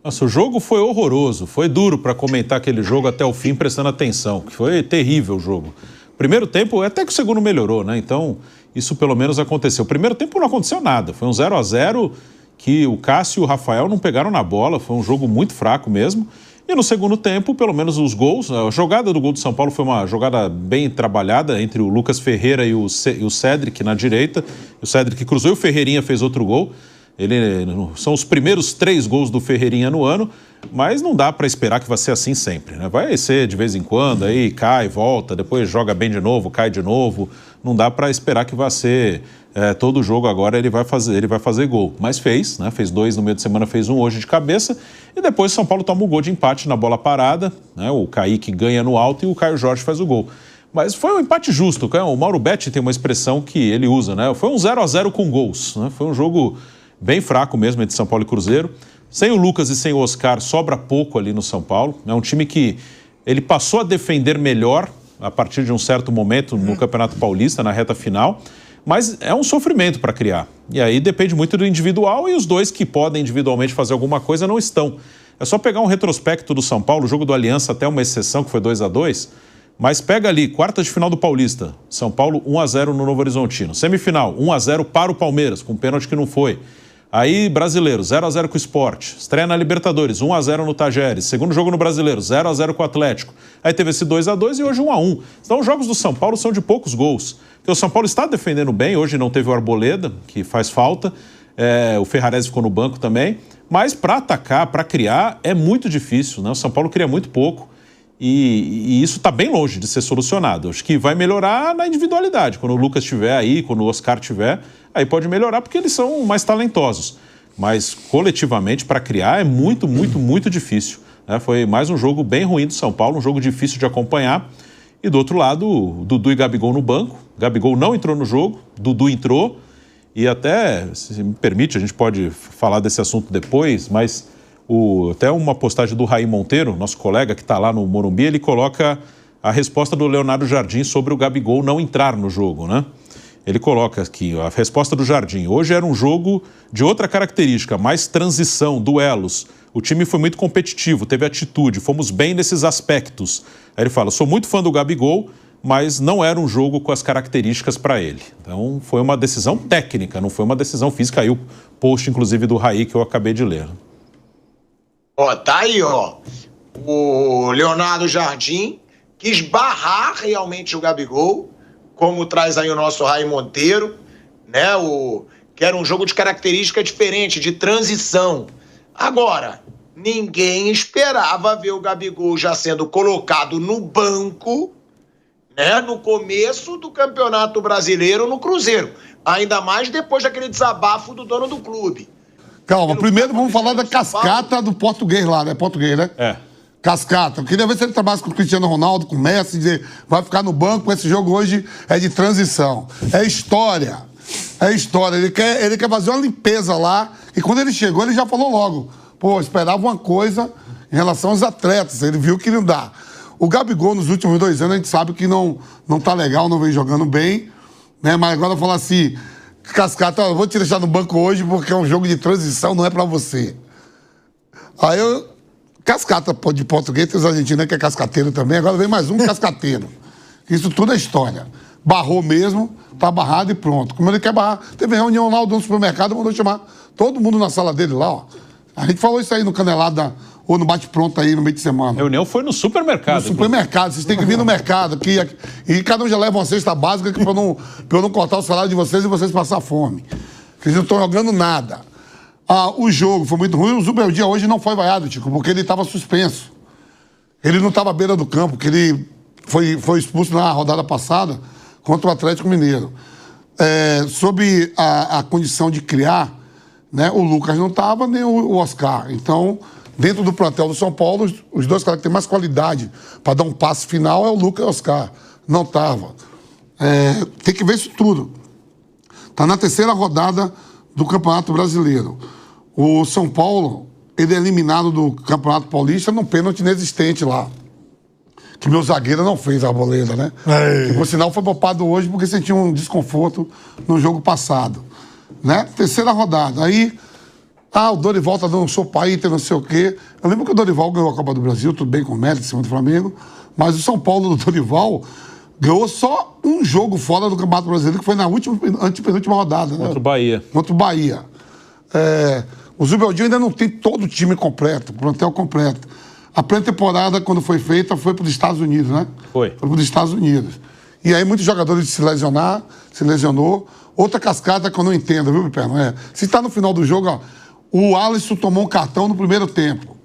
Nossa, o jogo foi horroroso, foi duro para comentar aquele jogo até o fim, prestando atenção, que foi terrível o jogo. Primeiro tempo, até que o segundo melhorou, né? Então, isso pelo menos aconteceu. O primeiro tempo não aconteceu nada, foi um 0-0 que o Cássio e o Rafael não pegaram na bola, foi um jogo muito fraco mesmo. E no segundo tempo, pelo menos os gols, a jogada do gol do São Paulo foi uma jogada bem trabalhada entre o Lucas Ferreira e o Cédric na direita. O Cédric cruzou e o Ferreirinha fez outro gol. São os primeiros 3 gols do Ferreirinha no ano, mas não dá para esperar que vai ser assim sempre, né? Vai ser de vez em quando, aí cai, volta, depois joga bem de novo, cai de novo. Não dá para esperar que vai ser todo jogo agora ele vai fazer gol. Mas fez, né? Fez 2 no meio de semana, fez 1 hoje de cabeça. E depois o São Paulo toma o gol de empate na bola parada, né? O Kaique ganha no alto e o Caio Jorge faz o gol. Mas foi um empate justo. O Mauro Betti tem uma expressão que ele usa, né? Foi um 0-0 com gols, né? Foi um jogo bem fraco mesmo entre São Paulo e Cruzeiro. Sem o Lucas e sem o Oscar, sobra pouco ali no São Paulo. É um time que ele passou a defender melhor a partir de um certo momento no Campeonato Paulista, na reta final, mas é um sofrimento para criar. E aí depende muito do individual e os dois que podem individualmente fazer alguma coisa não estão. É só pegar um retrospecto do São Paulo, o jogo do Aliança até uma exceção, que foi 2-2, mas pega ali, quarta de final do Paulista, São Paulo 1-0 no Novo Horizontino. Semifinal, 1-0 para o Palmeiras, com pênalti que não foi. Aí, Brasileiro, 0-0 com o Sport. Estreia na Libertadores, 1-0 no Tajeres. Segundo jogo no Brasileiro, 0-0 com o Atlético. Aí teve esse 2-2 e hoje 1-1. Então, os jogos do São Paulo são de poucos gols. Porque o São Paulo está defendendo bem. Hoje não teve o Arboleda, que faz falta. O Ferrarese ficou no banco também. Mas para atacar, para criar, é muito difícil, né? O São Paulo cria muito pouco. E isso está bem longe de ser solucionado. Acho que vai melhorar na individualidade. Quando o Lucas estiver aí, quando o Oscar estiver, aí pode melhorar porque eles são mais talentosos. Mas coletivamente, para criar, é muito, muito, muito difícil, né? Foi mais um jogo bem ruim do São Paulo, um jogo difícil de acompanhar. E do outro lado, Dudu e Gabigol no banco. Gabigol não entrou no jogo, Dudu entrou. E até, se me permite, a gente pode falar desse assunto depois, mas até uma postagem do Raí Monteiro, nosso colega que está lá no Morumbi, ele coloca a resposta do Leonardo Jardim sobre o Gabigol não entrar no jogo, né? Ele coloca aqui a resposta do Jardim. Hoje era um jogo de outra característica, mais transição, duelos. O time foi muito competitivo, teve atitude, fomos bem nesses aspectos. Aí ele fala, sou muito fã do Gabigol, mas não era um jogo com as características para ele. Então foi uma decisão técnica, não foi uma decisão física. Aí o post, inclusive, do Raí que eu acabei de ler. Tá aí, o Leonardo Jardim quis barrar realmente o Gabigol, como traz aí o nosso Raí Monteiro, né? Que era um jogo de característica diferente, de transição. Agora, ninguém esperava ver o Gabigol já sendo colocado no banco, né? No começo do Campeonato Brasileiro no Cruzeiro. Ainda mais depois daquele desabafo do dono do clube. Calma, primeiro vamos falar da cascata do português lá, né? Português, né? Cascata. Eu queria ver se ele trabalha com o Cristiano Ronaldo, com o Messi, dizer, vai ficar no banco, esse jogo hoje é de transição. É história. É história. Ele quer fazer uma limpeza lá, e quando ele chegou, ele já falou logo. Pô, esperava uma coisa em relação aos atletas, ele viu que não dá. O Gabigol, nos últimos 2 anos, a gente sabe que não tá legal, não vem jogando bem, né? Mas agora falar assim, cascata, eu vou te deixar no banco hoje porque é um jogo de transição, não é pra você. Aí cascata de português, tem os argentinos que é cascateiro também, agora vem mais um cascateiro. Isso tudo é história. Barrou mesmo, tá barrado e pronto. Como ele quer barrar, teve reunião lá, o dono do supermercado mandou chamar todo mundo na sala dele lá, ó. A gente falou isso aí no Canelada, ou no Bate-Pronto aí no meio de semana. A reunião foi no supermercado. No supermercado, vocês têm que vir no mercado. E cada um já leva uma cesta básica pra eu não cortar o salário de vocês e vocês passar fome. Vocês não estão jogando nada. O jogo foi muito ruim. O Zubeldia hoje não foi vaiado, Tico, porque ele estava suspenso. Ele não estava à beira do campo, porque ele foi expulso na rodada passada contra o Atlético Mineiro. Sobre a condição de criar, né, o Lucas não estava, nem o Oscar. Então, dentro do plantel do São Paulo, os dois caras que têm mais qualidade para dar um passe final é o Lucas e o Oscar. Não estava. Tem que ver isso tudo. Está na 3ª rodada do Campeonato Brasileiro. O São Paulo, ele é eliminado do Campeonato Paulista num pênalti inexistente lá. Que meu zagueiro não fez a Arboleda, né? Que, por sinal, foi poupado hoje porque sentiu um desconforto no jogo passado. Né? 3ª rodada. Aí, O Dorival tá dando um sopa aí, não sei o quê. Eu lembro que o Dorival ganhou a Copa do Brasil, tudo bem com o mérito em cima do Flamengo, mas o São Paulo do Dorival ganhou só um jogo fora do Campeonato Brasileiro, que foi na antepenúltima rodada. Contra o Bahia. Contra o Bahia. O Zubaldinho ainda não tem todo o time completo, o plantel completo. A pré-temporada, quando foi feita, foi para os Estados Unidos, né? Foi para os Estados Unidos. E aí muitos jogadores se lesionou. Outra cascata que eu não entendo, viu, Piperno? Se está no final do jogo, o Alisson tomou um cartão no primeiro tempo.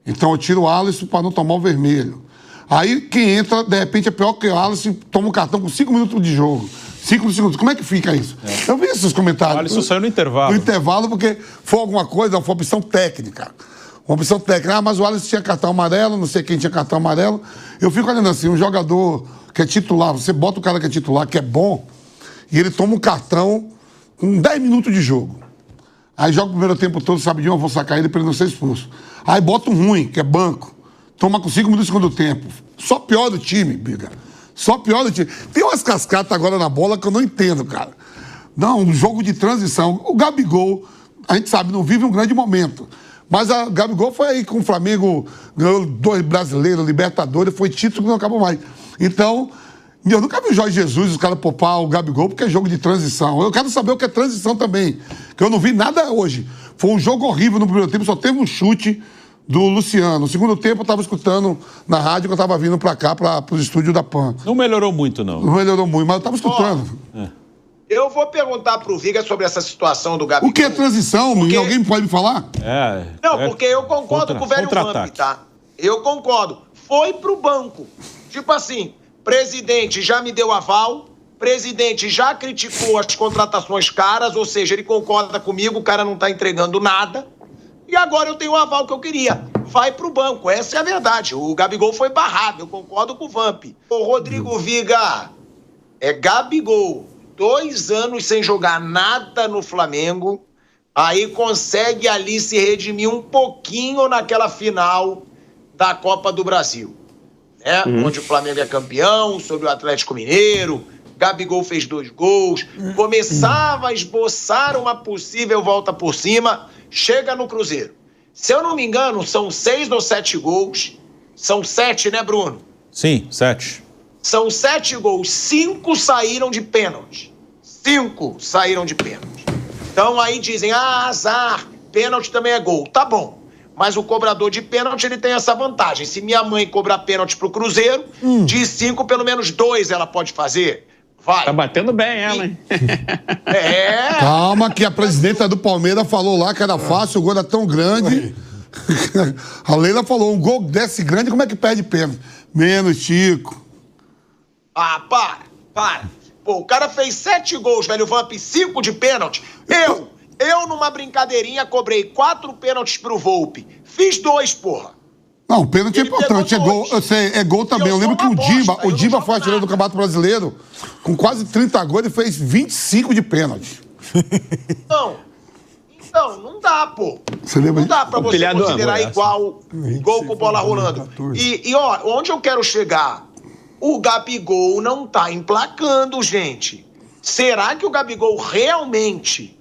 Então eu tiro o Alisson para não tomar o vermelho. Aí quem entra, de repente, é pior que o Alisson, toma um cartão com 5 minutos de jogo. 5 segundos. Como é que fica isso? Eu vi esses comentários. O Alisson saiu no intervalo. No intervalo, porque foi alguma coisa, foi opção técnica. Uma opção técnica. Mas o Alisson tinha cartão amarelo, não sei quem tinha cartão amarelo. Eu fico olhando assim, um jogador que é titular, você bota o cara que é titular, que é bom, e ele toma um cartão com 10 minutos de jogo. Aí joga o primeiro tempo todo, sabe de onde eu vou sacar ele para ele não ser expulso. Aí bota um ruim, que é banco, toma com 5 minutos do segundo tempo. Só pior do time, Biga. Só pior do time. Tem umas cascatas agora na bola que eu não entendo, cara. Não, um jogo de transição. O Gabigol, a gente sabe, não vive um grande momento. Mas o Gabigol foi aí com o Flamengo, ganhou 2 brasileiros, Libertadores, foi título que não acabou mais. Então, eu nunca vi o Jorge Jesus, os caras poupar o Gabigol, porque é jogo de transição. Eu quero saber o que é transição também, que eu não vi nada hoje. Foi um jogo horrível no primeiro tempo, só teve um chute do Luciano. No segundo tempo, eu estava escutando na rádio que eu estava vindo para cá, para os estúdios da PAN. Não melhorou muito, não. Não melhorou muito, mas eu estava escutando. Eu vou perguntar pro Viga sobre essa situação do Gabigol. O que é transição? Porque... Alguém pode me falar? Não, porque eu concordo com o velho Vamp, tá? Eu concordo. Foi pro banco. Tipo assim, presidente já me deu aval, presidente já criticou as contratações caras, ou seja, ele concorda comigo, o cara não tá entregando nada. E agora eu tenho o aval que eu queria. Vai pro banco, essa é a verdade. O Gabigol foi barrado, eu concordo com o Vamp. Ô, Rodrigo Viga, é Gabigol. 2 anos sem jogar nada no Flamengo, aí consegue ali se redimir um pouquinho naquela final da Copa do Brasil, né? Onde o Flamengo é campeão, sobre o Atlético Mineiro, Gabigol fez 2 gols, começava a esboçar uma possível volta por cima, chega no Cruzeiro. Se eu não me engano, são 6 ou 7 gols, são 7, né, Bruno? Sim, 7. São 7 gols, 5 saíram de pênalti. 5 saíram de pênalti. Então aí dizem, azar, pênalti também é gol. Tá bom, mas o cobrador de pênalti, ele tem essa vantagem. Se minha mãe cobrar pênalti pro Cruzeiro, de 5, pelo menos 2 ela pode fazer. Vai. Tá batendo bem ela, hein? Calma que a presidenta do Palmeiras falou lá que era fácil, o gol era tão grande. A Leila falou, um gol desse grande, como é que perde pênalti? Menos, Chico. Para. Pô, o cara fez 7 gols, velho Vamp, 5 de pênalti. Eu numa brincadeirinha, cobrei 4 pênaltis pro Volpe. Fiz 2, porra. Não, pênalti é importante, é gol, eu sei, é gol também. Eu lembro que o Diba foi artilheiro do Campeonato Brasileiro, com quase 30 gols, ele fez 25 de pênalti. Então, não dá, pô. Você lembra? Não dá pra você considerar igual gol com bola rolando. E ó, onde eu quero chegar? O Gabigol não tá emplacando, gente. Será que o Gabigol realmente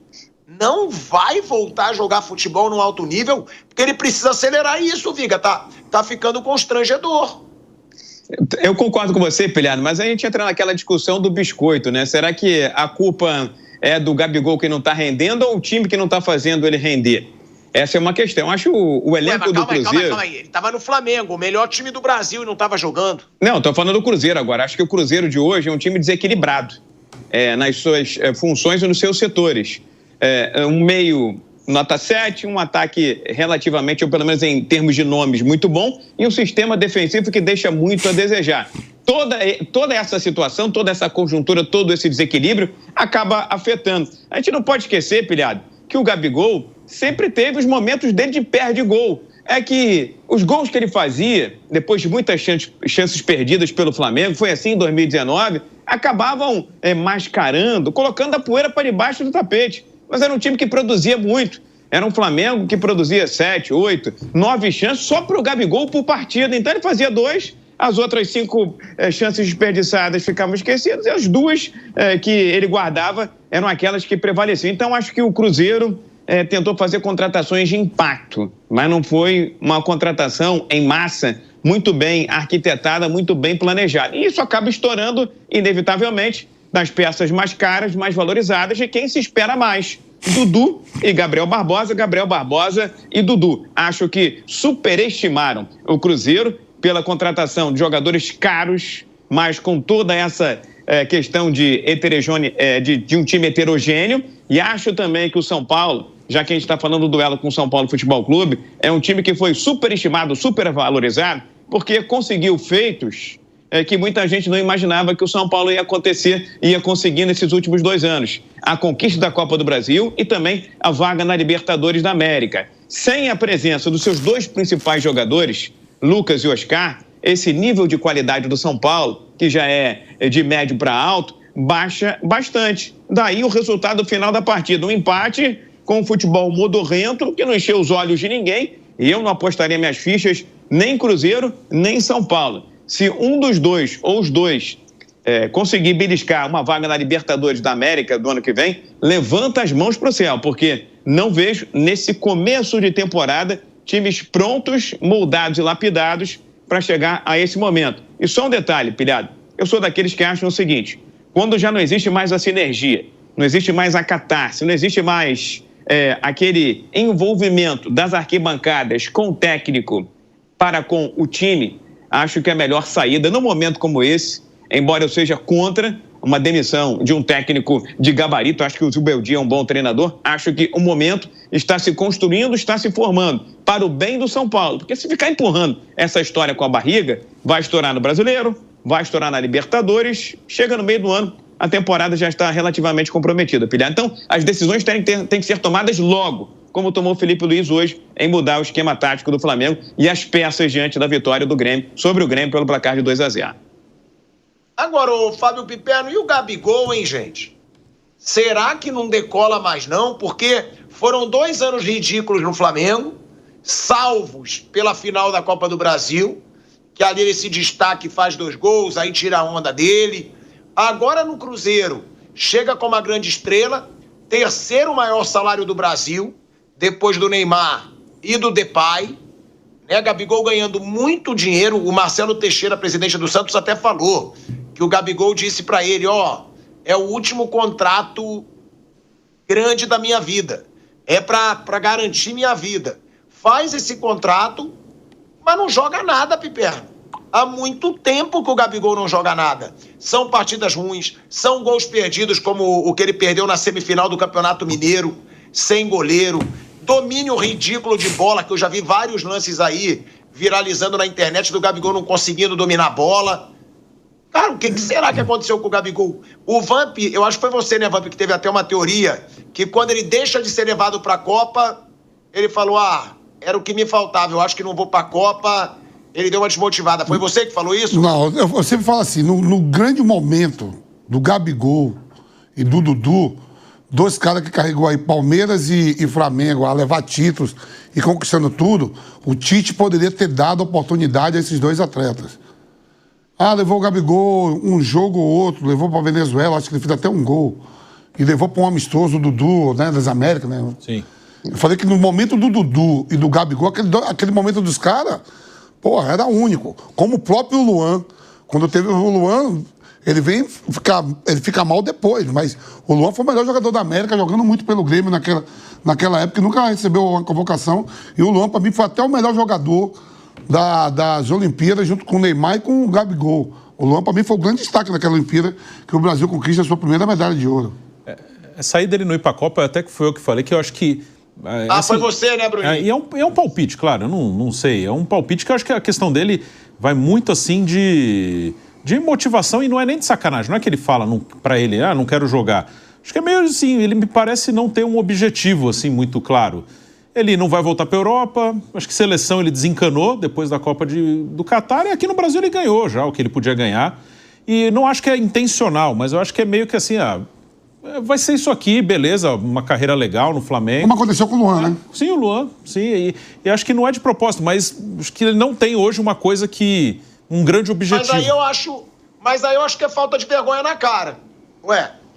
não vai voltar a jogar futebol no alto nível? Porque ele precisa acelerar isso, Viga. Tá ficando constrangedor. Eu concordo com você, Pilhado, mas a gente entra naquela discussão do biscoito, né? Será que a culpa é do Gabigol que não tá rendendo ou o time que não tá fazendo ele render? Essa é uma questão. Eu acho o elenco do Cruzeiro... Calma aí. Ele tava no Flamengo, o melhor time do Brasil, e não tava jogando. Não, tô falando do Cruzeiro agora. Acho que o Cruzeiro de hoje é um time desequilibrado nas suas funções e nos seus setores. Um meio nota 7, um ataque relativamente, ou pelo menos em termos de nomes, muito bom, e um sistema defensivo que deixa muito a desejar. Toda essa situação, toda essa conjuntura, todo esse desequilíbrio acaba afetando. A gente não pode esquecer, Pilhado, que o Gabigol sempre teve os momentos dele de perde gol. É que os gols que ele fazia, depois de muitas chances perdidas pelo Flamengo, foi assim em 2019, acabavam mascarando, colocando a poeira para debaixo do tapete. Mas era um time que produzia muito. Era um Flamengo que produzia 7, 8, 9 chances só para o Gabigol por partida. Então ele fazia 2, as outras 5 chances desperdiçadas ficavam esquecidas e as 2 que ele guardava eram aquelas que prevaleciam. Então acho que o Cruzeiro tentou fazer contratações de impacto, mas não foi uma contratação em massa muito bem arquitetada, muito bem planejada. E isso acaba estourando, inevitavelmente, nas peças mais caras, mais valorizadas, de quem se espera mais. Dudu e Gabriel Barbosa e Dudu. Acho que superestimaram o Cruzeiro pela contratação de jogadores caros, mas com toda essa questão de um time heterogêneo. E acho também que o São Paulo, já que a gente está falando do duelo com o São Paulo Futebol Clube, é um time que foi superestimado, supervalorizado, porque conseguiu feitos que muita gente não imaginava que o São Paulo ia conseguir nesses últimos 2 anos. A conquista da Copa do Brasil e também a vaga na Libertadores da América. Sem a presença dos seus 2 principais jogadores, Lucas e Oscar, esse nível de qualidade do São Paulo, que já é de médio para alto, baixa bastante. Daí o resultado final da partida, um empate com um futebol modorrento, que não encheu os olhos de ninguém, e eu não apostaria minhas fichas nem em Cruzeiro, nem em São Paulo. Se um dos dois, ou os dois, conseguir beliscar uma vaga na Libertadores da América do ano que vem, levanta as mãos para o céu, porque não vejo, nesse começo de temporada, times prontos, moldados e lapidados para chegar a esse momento. E só um detalhe, pilhado, eu sou daqueles que acham o seguinte: quando já não existe mais a sinergia, não existe mais a catarse, não existe mais aquele envolvimento das arquibancadas com o técnico para com o time, acho que a melhor saída, num momento como esse, embora eu seja contra uma demissão de um técnico de gabarito, acho que o Zubeldia é um bom treinador, acho que o momento está se construindo, está se formando para o bem do São Paulo, porque se ficar empurrando essa história com a barriga, vai estourar no Brasileiro, vai estourar na Libertadores, chega no meio do ano, a temporada já está relativamente comprometida, pilhado. Então, as decisões têm que ser tomadas logo, como tomou o Felipe Luiz hoje, em mudar o esquema tático do Flamengo e as peças diante da vitória do Grêmio, sobre o Grêmio pelo placar de 2-0. Agora, o Fábio Piperno, e o Gabigol, hein, gente? Será que não decola mais, não? Porque foram 2 anos ridículos no Flamengo, salvos pela final da Copa do Brasil, que ali ele se destaca e faz 2 gols, aí tira a onda dele. Agora no Cruzeiro, chega como uma grande estrela, 3º maior salário do Brasil, depois do Neymar e do Depay, né? Gabigol ganhando muito dinheiro. O Marcelo Teixeira, presidente do Santos, até falou que o Gabigol disse para ele, é o último contrato grande da minha vida, é para garantir minha vida. Faz esse contrato, mas não joga nada, Piperno. Há muito tempo que o Gabigol não joga nada. São partidas ruins, são gols perdidos, como o que ele perdeu na semifinal do Campeonato Mineiro, sem goleiro, domínio ridículo de bola, que eu já vi vários lances aí viralizando na internet do Gabigol não conseguindo dominar a bola. Cara, o que será que aconteceu com o Gabigol? O Vamp, eu acho que foi você, né, Vamp, que teve até uma teoria que quando ele deixa de ser levado para a Copa, ele falou, era o que me faltava, eu acho que não vou para a Copa, ele deu uma desmotivada. Foi você que falou isso? Não, eu sempre falo assim, no grande momento do Gabigol e do Dudu, 2 caras que carregou aí Palmeiras e Flamengo a levar títulos e conquistando tudo, o Tite poderia ter dado oportunidade a esses 2 atletas. Levou o Gabigol um jogo ou outro, levou para a Venezuela, acho que ele fez até um gol. E levou para um amistoso, o Dudu, né, das Américas, né? Sim. Eu falei que no momento do Dudu e do Gabigol, aquele momento dos caras, era único. Como o próprio Luan. Quando teve o Luan, ele fica mal depois, mas o Luan foi o melhor jogador da América, jogando muito pelo Grêmio naquela época, e nunca recebeu uma convocação. E o Luan, para mim, foi até o melhor jogador das Olimpíadas, junto com o Neymar e com o Gabigol. O Luan, para mim, foi o grande destaque daquela Olimpíada, que o Brasil conquista a sua primeira medalha de ouro. Sair dele não ir para a Copa, até que foi eu que falei, que eu acho que... foi você, né, Bruninho? E é um palpite, claro, eu não sei. É um palpite que eu acho que a questão dele vai muito, assim, de motivação, e não é nem de sacanagem. Não é que ele fala para ele, não quero jogar. Acho que é meio assim, ele me parece não ter um objetivo, assim, muito claro. Ele não vai voltar para a Europa, acho que seleção ele desencanou depois da Copa do Catar, e aqui no Brasil ele ganhou já o que ele podia ganhar. E não acho que é intencional, mas eu acho que é meio que assim, vai ser isso aqui, beleza, uma carreira legal no Flamengo. Como aconteceu com o Luan, né? Sim, o Luan, sim, e acho que não é de propósito, mas acho que ele não tem hoje uma coisa que... um grande objetivo. Mas aí eu acho que é falta de vergonha na cara.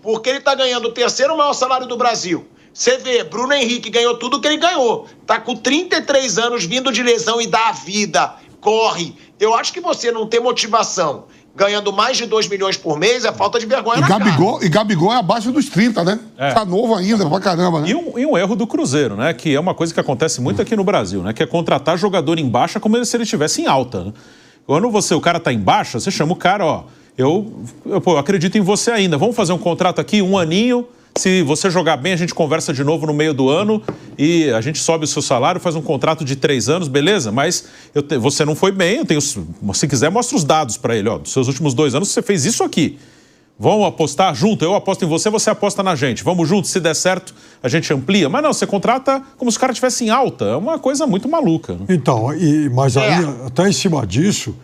Porque ele tá ganhando o 3º maior salário do Brasil, Você vê, Bruno Henrique ganhou tudo que ele ganhou. Tá com 33 anos, vindo de lesão e dá a vida, corre. Eu acho que você não ter motivação ganhando mais de 2 milhões por mês é falta de vergonha na cara. E Gabigol é abaixo dos 30, né? Tá novo ainda, pra caramba, né? E um erro do Cruzeiro, né? Que é uma coisa que acontece muito aqui no Brasil, né? Que é contratar jogador em baixa como se ele estivesse em alta, né? Quando o cara tá em baixa, você chama o cara, ó, eu acredito em você ainda, vamos fazer um contrato aqui, 1 aninho, se você jogar bem a gente conversa de novo no meio do ano e a gente sobe o seu salário, faz um contrato de 3 anos, beleza? Mas você não foi bem, se quiser mostra os dados pra ele, ó, dos seus últimos 2 anos você fez isso aqui. Vamos apostar junto? Eu aposto em você, você aposta na gente. Vamos junto, se der certo, a gente amplia. Mas não, você contrata como se o cara estivesse em alta. É uma coisa muito maluca. Né? Então, mas aí, até em cima disso,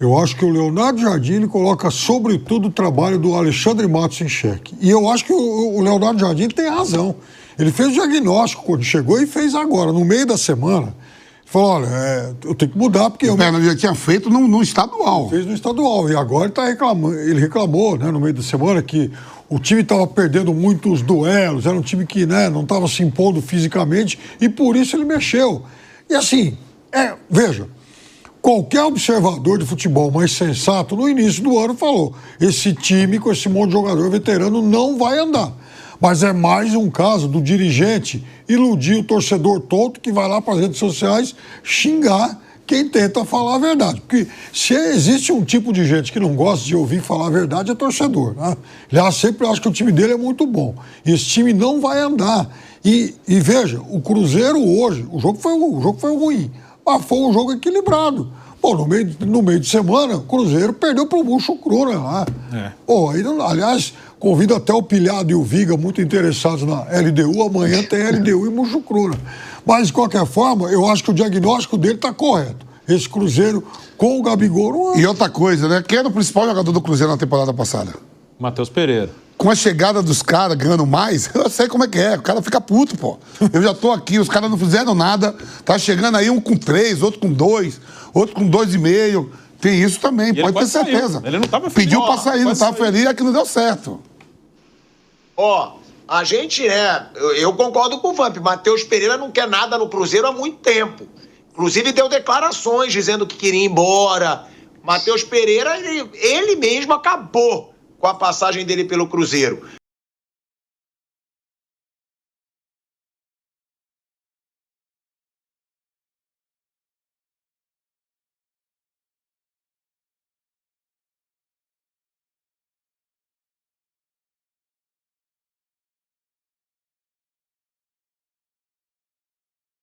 eu acho que o Leonardo Jardim ele coloca, sobretudo, o trabalho do Alexandre Matos em xeque. E eu acho que o Leonardo Jardim tem razão. Ele fez o diagnóstico quando chegou e fez agora, no meio da semana. Falou, olha, eu tenho que mudar porque... Ele já tinha feito no estadual. Fez no estadual. E agora ele está reclamando. Ele reclamou, né, no meio da semana, que o time estava perdendo muitos duelos, era um time que, né, não estava se impondo fisicamente, e por isso ele mexeu. E assim, veja, qualquer observador de futebol mais sensato, no início do ano, falou: esse time com esse monte de jogador veterano não vai andar. Mas é mais um caso do dirigente iludir o torcedor tonto que vai lá para as redes sociais xingar quem tenta falar a verdade. Porque se existe um tipo de gente que não gosta de ouvir falar a verdade, é torcedor. Né? Ele sempre acha que o time dele é muito bom. E esse time não vai andar. E veja, o Cruzeiro hoje, o jogo foi ruim, mas foi um jogo equilibrado. Pô, no meio de semana, o Cruzeiro perdeu para o Muxucruna lá. Pô, aliás, convido até o Pilhado e o Viga, muito interessados na LDU. Amanhã tem LDU e Muxucruna. Mas, de qualquer forma, eu acho que o diagnóstico dele está correto. Esse Cruzeiro com o Gabigol não é. E outra coisa, né? Quem era o principal jogador do Cruzeiro na temporada passada? Matheus Pereira. Com a chegada dos caras ganhando mais, eu sei como é que é. O cara fica puto, pô. Eu já tô aqui, os caras não fizeram nada. Tá chegando aí um com 3, outro com 2, outro com 2,5. Tem isso também, pode ter certeza. Ele não tava feliz. Pediu pra sair, não tava feliz, é que não deu certo. A gente, eu concordo com o Vamp. Matheus Pereira não quer nada no Cruzeiro há muito tempo. Inclusive deu declarações dizendo que queria ir embora. Matheus Pereira, ele mesmo acabou com a passagem dele pelo Cruzeiro.